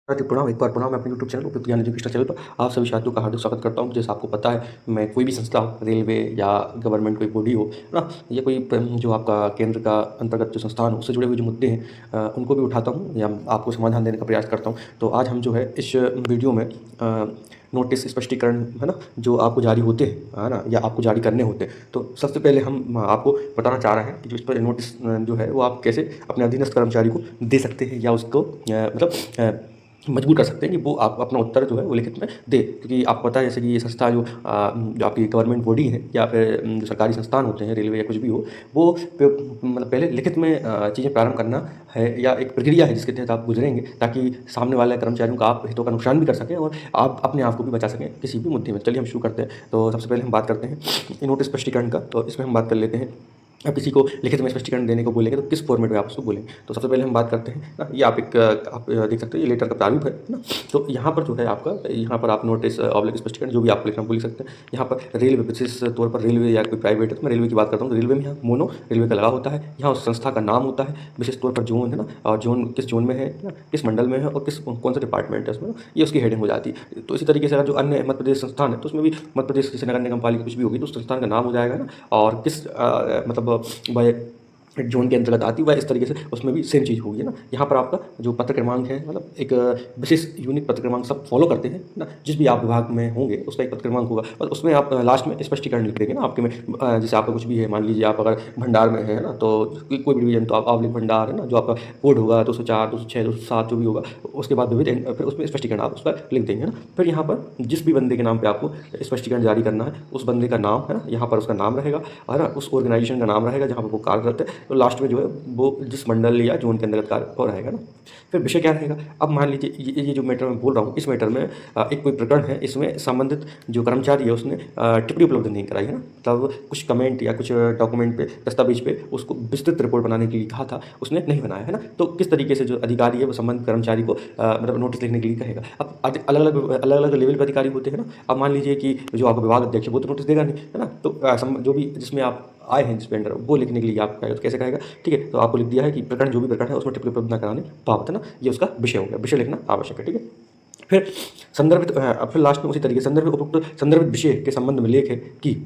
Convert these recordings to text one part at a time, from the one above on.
प्रणाम एक बार प्रणाम। मैं अपने यूट्यूब चैनल उपयुक्त ज्ञान एजुकेशनल चैनल पर आप सभी छात्रों का हार्दिक स्वागत करता हूं। जैसे आपको पता है, मैं कोई भी संस्था हो, रेलवे या गवर्नमेंट कोई बॉडी हो ना, या कोई जो आपका केंद्र का अंतर्गत जो संस्थान हो, उससे जुड़े हुए जो मुद्दे हैं उनको भी उठाता हूं या आपको समाधान देने का प्रयास करता हूं। तो आज हम जो है इस वीडियो में नोटिस स्पष्टीकरण है ना, जो आपको जारी होते हैं है ना, या आपको जारी करने होते हैं, तो सबसे पहले हम आपको बताना चाह रहे हैं कि जो इस पर नोटिस जो है वो आप कैसे अपने अधीनस्थ कर्मचारी को दे सकते हैं, या उसको मजबूर कर सकते हैं कि वो आप अपना उत्तर जो है वो लिखित में दे। क्योंकि आपको पता है, जैसे कि ये संस्था जो आपकी गवर्नमेंट बॉडी है, या फिर जो सरकारी संस्थान होते हैं, रेलवे या कुछ भी हो, वो मतलब पहले लिखित में चीज़ें प्रारंभ करना है, या एक प्रक्रिया है जिसके तहत आप गुजरेंगे, ताकि सामने वाले कर्मचारियों का आप हितों का नुकसान भी कर सकें और आप अपने आप को भी बचा सकें किसी भी मुद्दे में। चलिए हम शुरू करते हैं। तो सबसे पहले हम बात करते हैं नोटिस स्पष्टीकरण का। तो इसमें हम बात कर लेते हैं, आप किसी को लिखित में स्पष्टीकरण देने को बोलेंगे तो किस फॉर्मेट में आप उसको बोलेंगे। तो सबसे पहले हम बात करते हैं ना, ये आप देख सकते हो, ये लेटर का प्रारूप है ना। तो यहाँ पर जो है आपका, यहाँ पर आप नोटिस ऑब्लिक स्पष्टीकरण जो भी आप लिखना बोल सकते हैं। यहाँ पर रेलवे, विशेष तौर पर रेलवे या कोई प्राइवेट है, तो मैं रेलवे की बात करता हूँ। तो रेलवे में यहाँ मोनो रेलवे का लगा होता है, यहाँ उस संस्था का नाम होता है, विशेष तौर पर जोन है ना, और जोन किस जोन में है ना, किस मंडल में है, और कौन सा डिपार्टमेंट है उसमें, ये उसकी हेडिंग हो जाती है। तो इसी तरीके से अगर जो अन्य मध्य प्रदेश संस्थान है, तो उसमें भी मध्य प्रदेश जैसे नगर निगम पालिका कुछ भी होगी, तो उस संस्थान का नाम हो जाएगा ना, और किस मतलब वह जोन के अंतर्गत आती है, वह इस तरीके से उसमें भी सेम चीज़ होगी ना। यहाँ पर आपका जो पत्र क्रमांक है, मतलब एक विशेष यूनिक पत्र क्रमांक सब फॉलो करते हैं ना, जिस भी आप विभाग में होंगे उसका एक पत्र क्रमांक होगा, और उसमें आप लास्ट में स्पष्टीकरण लिख देंगे ना आपके में। जैसे आपका कुछ भी है, मान लीजिए आप अगर भंडार में है ना, तो कोई भी डिवीजन, तो आप आवलिक भंडार है ना, जो आपका कोड होगा 204, 206, 207 जो भी होगा, उसके बाद विविध, फिर उसमें स्पष्टीकरण आप उस पर लिख देंगे ना। फिर यहाँ पर जिस भी बंदे के नाम पर आपको स्पष्टीकरण जारी करना है, उस बंदे का नाम है ना, यहाँ पर उसका नाम रहेगा, है ना, उस ऑर्गेनाइजेशन का नाम रहेगा जहाँ पर वो कार्यरत है। तो लास्ट में जो है वो जिस मंडल या जोन के अंतर्गत कार्य हो रहेगा ना। फिर विषय क्या रहेगा, अब मान लीजिए ये जो मैटर मैं बोल रहा हूँ, इस मैटर में एक कोई प्रकरण है, इसमें संबंधित जो कर्मचारी है उसने टिप्पणी उपलब्ध नहीं कराई है ना, तब कुछ कमेंट या कुछ डॉक्यूमेंट पे, दस्तावेज पे उसको विस्तृत रिपोर्ट बनाने के लिए कहा था, उसने नहीं बनाया है ना। तो किस तरीके से जो अधिकारी है वो संबंधित कर्मचारी को मतलब नोटिस लिखने के लिए कहेगा। अब अलग अलग लेवल पर अधिकारी होते हैं ना। अब मान लीजिए कि जो आपका विभाग अध्यक्ष है वो तो नोटिस देगा नहीं है ना, तो जो भी जिसमें आप आए हैं, जिस पेंडर वो लिखने के लिए आप कहेगा, तो कैसे कहेगा, ठीक है। तो आपको लिख दिया है कि प्रकरण, जो भी प्रकरण है उसमें टिप्पणी उपलब्ध न कराने बाबत है ना, ये उसका विषय हो गया, विषय लिखना आवश्यक है, ठीक है। फिर संदर्भित, फिर लास्ट में उसी तरीके संदर्भित उपयुक्त संदर्भित विषय के संबंध में लेख है कि,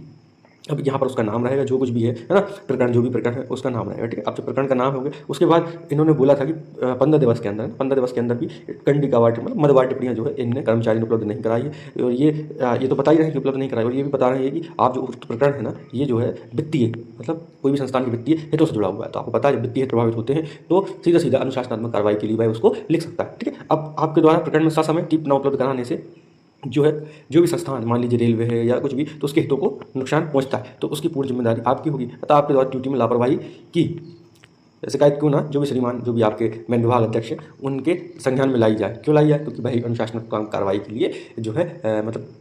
अब यहाँ पर उसका नाम रहेगा, जो कुछ भी है ना, प्रकरण, जो भी प्रकरण है उसका नाम रहेगा, ठीक है। अब जो प्रकरण का नाम हो गया, उसके बाद इन्होंने बोला था कि 15 दिवस के अंदर, 15 दिवस के अंदर भी कंडिकावार मतलब मदवार टिप्पणियाँ जो है इनने कर्मचारी ने उपलब्ध नहीं कराई है। और ये तो बता ही रहे हैं कि उपलब्ध नहीं कराई, और ये भी बता रहे हैं कि आप जो उक्त प्रकरण है ना, ये जो है वित्तीय, मतलब कोई भी संस्थान की वित्तीय हितों से जुड़ा हुआ है। तो आपको पता है, जब वित्तीय हित प्रभावित होते हैं तो सीधा सीधा अनुशासनात्मक कार्रवाई के लिए वह उसको लिख सकता है, ठीक है। अब आपके द्वारा प्रकरण में ससमय टिप्पणी उपलब्ध कराने से जो है, जो भी संस्थान, मान लीजिए रेलवे है या कुछ भी, तो उसके हितों को नुकसान पहुंचता है, तो उसकी पूरी जिम्मेदारी आपकी होगी। अतः आपके द्वारा ड्यूटी में लापरवाही की शिकायत क्यों ना, जो भी श्रीमान, जो भी आपके मेन विभाग अध्यक्ष हैं, उनके संज्ञान में लाई जाए। क्यों लाई जाए, क्योंकि भाई अनुशासनात्मक कार्रवाई के लिए जो है मतलब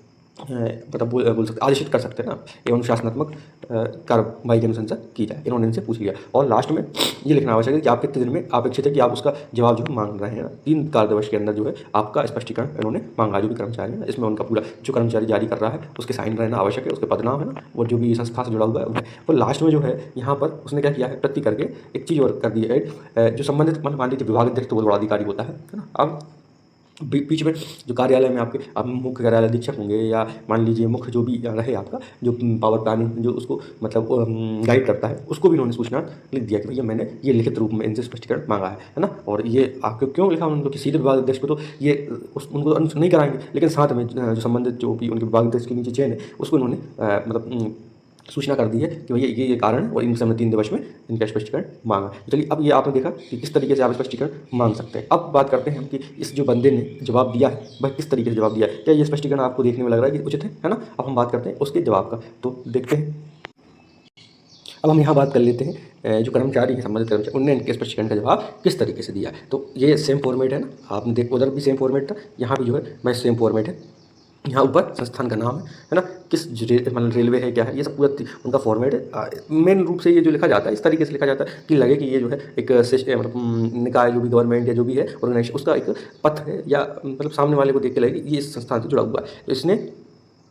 बोल सकते, आदेशित कर सकते हैं ना, एवं अनुशासनात्मक कार्रवाई की अनुशंसा की जाए। इन्होंने इनसे पूछ लिया, और लास्ट में ये लिखना आवश्यक है कि आप कितने दिन में अपेक्षित है कि आप उसका जवाब जो है मांग रहे हैं। 3 कार्यदिवस के अंदर जो है आपका स्पष्टीकरण इन्होंने मांगा। जो भी कर्मचारी है, इसमें उनका पूरा, जो कर्मचारी जारी कर रहा है उसके साइन रहना आवश्यक है, उसके पदनाम है ना, और जो भी संस्था से जुड़ा हुआ है। और लास्ट में जो है यहाँ पर उसने क्या किया है, प्रति करके एक चीज़ और कर दी है, जो संबंधित, मान लीजिए विभाग अध्यक्ष तो बहुत बड़ा अधिकारी होता है ना। अब बीच में जो कार्यालय में आपके, आप मुख्य कार्यालय अधीक्षक होंगे, या मान लीजिए मुख्य जो भी रहे आपका, जो पावर प्लानिंग जो उसको मतलब गाइड करता है, उसको भी उन्होंने सूचना लिख दिया कि भैया मैंने ये लिखित रूप में इनसे स्पष्टीकरण मांगा है ना। और ये आपको क्यों लिखा उन्होंने, कि सीधे विभाग अध्यक्ष को तो ये उनको अनुसरण नहीं कराएंगे, लेकिन साथ में जो संबंधित जो भी उनके विभाग अध्यक्ष के नीचे चेन है, उसको उन्होंने मतलब सूचना कर दी है कि भैया ये कारण है, और इनसे हमने 3 दिवस में इनका स्पष्टीकरण मांगा। तो चलिए, अब ये आपने देखा कि किस तरीके से आप स्पष्टीकरण मांग सकते हैं। अब बात करते हैं हम कि इस जो बंदे ने जवाब दिया है, वह किस तरीके से जवाब दिया है। क्या ये स्पष्टीकरण आपको देखने में लग रहा है कि उचित है ना। अब हम बात करते हैं उसके जवाब का, तो देखते हैं। अब हम यहाँ बात कर लेते हैं, जो कर्मचारी हैं, संबंधित कर्मचारी, उनने इनके स्पष्टीकरण का जवाब किस तरीके से दिया है। तो ये सेम फॉर्मेट है ना, आपने देख, उधर भी सेम फॉर्मेट था, यहाँ भी जो है मैं सेम फॉर्मेट है। यहाँ ऊपर संस्थान का नाम है ना, किस मतलब रेलवे है, क्या है, ये सब पूरा उनका फॉर्मेट है। मेन रूप से ये जो लिखा जाता है, इस तरीके से लिखा जाता है कि लगे कि ये जो है एक मतलब निकाय, जो भी गवर्नमेंट या जो भी है ऑर्गेनाइजेशन, उसका एक पथ है, या मतलब सामने वाले को देख के लगे कि ये इस संस्थान से जुड़ा हुआ है। तो इसने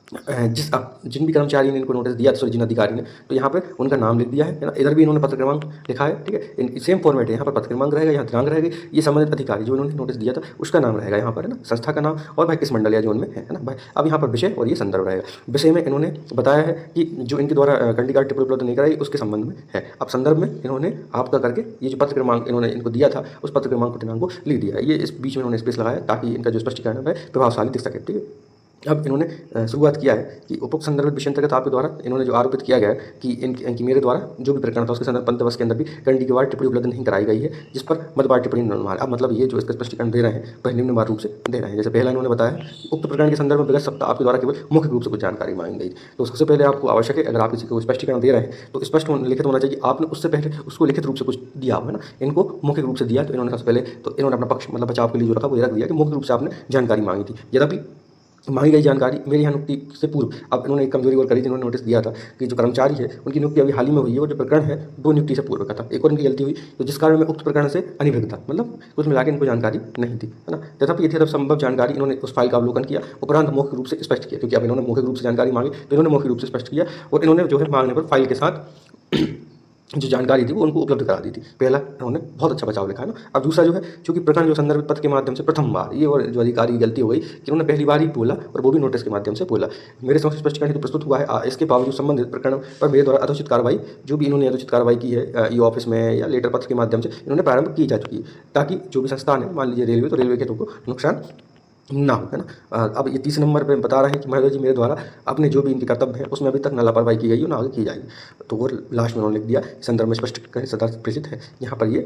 जिन भी कर्मचारी ने इनको नोटिस दिया, सॉरी जिन अधिकारी ने, तो यहाँ पे उनका नाम लिख दिया है ना। इधर भी इन्होंने पत्र क्रमांक लिखा है, ठीक है। सेम फॉर्मेट है, यहाँ पर पत्र क्रमांक रहेगा, यहाँ दिनांक रहेगी, ये संबंधित अधिकारी जो इन्होंने नोटिस दिया था उसका नाम रहेगा यहाँ पर, है ना, संस्था का नाम और भाई किस मंडल या जोन में है ना भाई। अब यहाँ पर विषय और ये संदर्भ रहेगा। विषय में इन्होंने बताया है कि जो इनके द्वारा कंडी कार्ड टिप्पणी उपलब्ध नहीं कराई उसके संबंध में है। अब संदर्भ में इन्होंने आपका करके ये जो पत्र क्रमांक इन्होंने इनको दिया था उस पत्र क्रमांक को दिनांक को लिख दिया है। ये इस बीच में इन्होंने स्पेस लगाया ताकि इनका जो स्पष्टीकरण है प्रभावशाली दिख सके, ठीक है। अब इन्होंने शुरुआत किया है कि उपरोक्त संदर्भित विषय अंतर्गत आपके द्वारा इन्होंने जो आरोपित किया गया है कि इनकी मेरे द्वारा जो भी प्रकरण था उसके संदर्भ पंद्रह के अंदर भी कंडी के बाद टिप्पणी उपलब्ध नहीं कराई गई है, जिस पर मध्यवार टिप्पणी निर्माण। अब मतलब ये जो इसका स्पष्टीकरण दे रहे हैं वह निम्नवार रूप से दे रहे हैं। जैसे पहला इन्होंने बताया कि उक्त प्रकरण के संदर्भ में विगत सप्ताह आपके द्वारा केवल मुख्य रूप से कुछ जानकारी मांगी गई। तो सबसे पहले आपको आवश्यक है, अगर आप किसी को स्पष्टीकरण दे रहे हैं तो स्पष्ट लिखित होना चाहिए। आपने उससे पहले उसको लिखित रूप से कुछ दिया हो, है ना। इनको मौखिक रूप से दिया तो इन्होंने सबसे पहले तो इन्होंने अपना पक्ष मतलब बचाव के लिए जो रखा वो ये रख दिया कि मौखिक रूप से आपने जानकारी मांगी थी। यद्यपि मांगी गई जानकारी मेरी यहाँ नियुक्ति से पूर्व, अब इन्होंने एक कमजोरी और करी थी। इन्होंने नोटिस दिया था कि जो कर्मचारी है उनकी नियुक्ति अभी हाल ही में हुई है, वो जो प्रकरण है वो नियुक्ति से पूर्व का था। एक और इनकी गलती हुई तो जिस कारण में उक्त प्रकरण से अनिभिज्ञ था, मतलब कुछ मिला के इनको जानकारी नहीं थी, है ना। तथापि यथावत संभव जानकारी इन्होंने उस फाइल का अवलोकन किया, उपरांत मौखिक रूप से स्पष्ट किया, क्योंकि अब इन्होंने मौखिक रूप से जानकारी मांगी तो इन्होंने मौखिक रूप से स्पष्ट किया और इन्होंने जो है मांगने पर फाइल के साथ जो जानकारी थी वो उनको उपलब्ध करा दी थी। पहला उन्होंने बहुत अच्छा बचाव लिखा है ना। अब दूसरा जो है, चूंकि प्रकरण जो संदर्भित पत्र के माध्यम से प्रथम बार, ये और जो अधिकारी की गलती हो गई कि उन्होंने पहली बार ही बोला और वो भी नोटिस के माध्यम से बोला। मेरे समक्ष स्पष्टीकरण हेतु प्रस्तुत हुआ है, इसके बावजूद संबंधित प्रकरण पर मेरे द्वारा यथोचित कार्रवाई, जो भी इन्होंने यथोचित कार्रवाई की है ई ऑफिस में या लेटर पत्र के माध्यम से इन्होंने प्रारंभ की जा चुकी है, ताकि जो भी संस्थान है, मान लीजिए रेलवे, तो रेलवे के हितों को नुकसान ना हो, है ना। अब ये तीसरे नंबर पे बता रहे हैं कि महोदय जी मेरे द्वारा अपने जो भी इनके कर्तव्य हैं उसमें अभी तक न लापरवाही की गई हो, ना आगे की जाएगी। तो और लास्ट में उन्होंने लिख दिया संदर्भ में स्पष्ट सदा प्रेषित है। यहाँ पर ये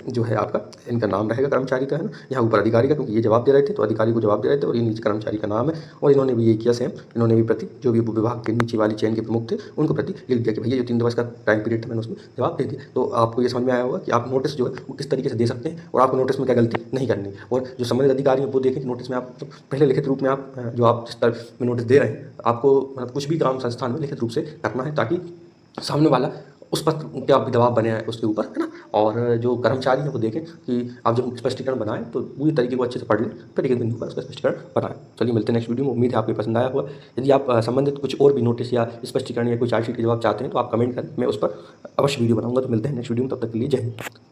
जो है आपका इनका नाम रहेगा कर्मचारी का, है ना। यहाँ ऊपर अधिकारी का, क्योंकि ये जवाब दे रहे थे तो अधिकारी को जवाब दे रहे थे, और ये नीचे कर्मचारी का नाम है। और इन्होंने भी ये किया सेम, इन्होंने भी प्रति जो भी विभाग के नीचे वाली चेन के प्रमुख थे उनको प्रति लिख दिया कि भैया जो 3 दिवस का टाइम पीरियड था मैंने उसमें जवाब दे दिया। तो आपको ये समझ में आया होगा कि आप नोटिस जो है वो किस तरीके से दे सकते हैं और आपको नोटिस में क्या गलती नहीं करनी, और जो संबंधित अधिकारी हैं वो देखें कि नोटिस में आप पहले लिखित रूप में आप जो आप जिस तरह में नोटिस दे रहे हैं, आपको मतलब कुछ भी काम संस्थान में लिखित रूप से करना है, ताकि सामने वाला उस पर क्या भी दबाव बने हैं उसके ऊपर, है ना। और जो कर्मचारी हैं वो देखें कि आप जब स्पष्टीकरण बनाएं तो पूरी तरीके को अच्छे से पढ़ लें, फिर एक बिंदु पर उसका स्पष्टीकरण बनाएं। चलिए मिलते हैं नेक्स्ट वीडियो में। उम्मीद है आपको पसंद आया होगा। यदि आप संबंधित कुछ और भी नोटिस या स्पष्टीकरण या कोई चार्जशीट के जवाब चाहते हैं तो आप कमेंट करें, मैं उस पर अवश्य वीडियो बनाऊंगा। तो मिलते हैं नेक्स्ट वीडियो में, तब तक के लिए जय हिंद।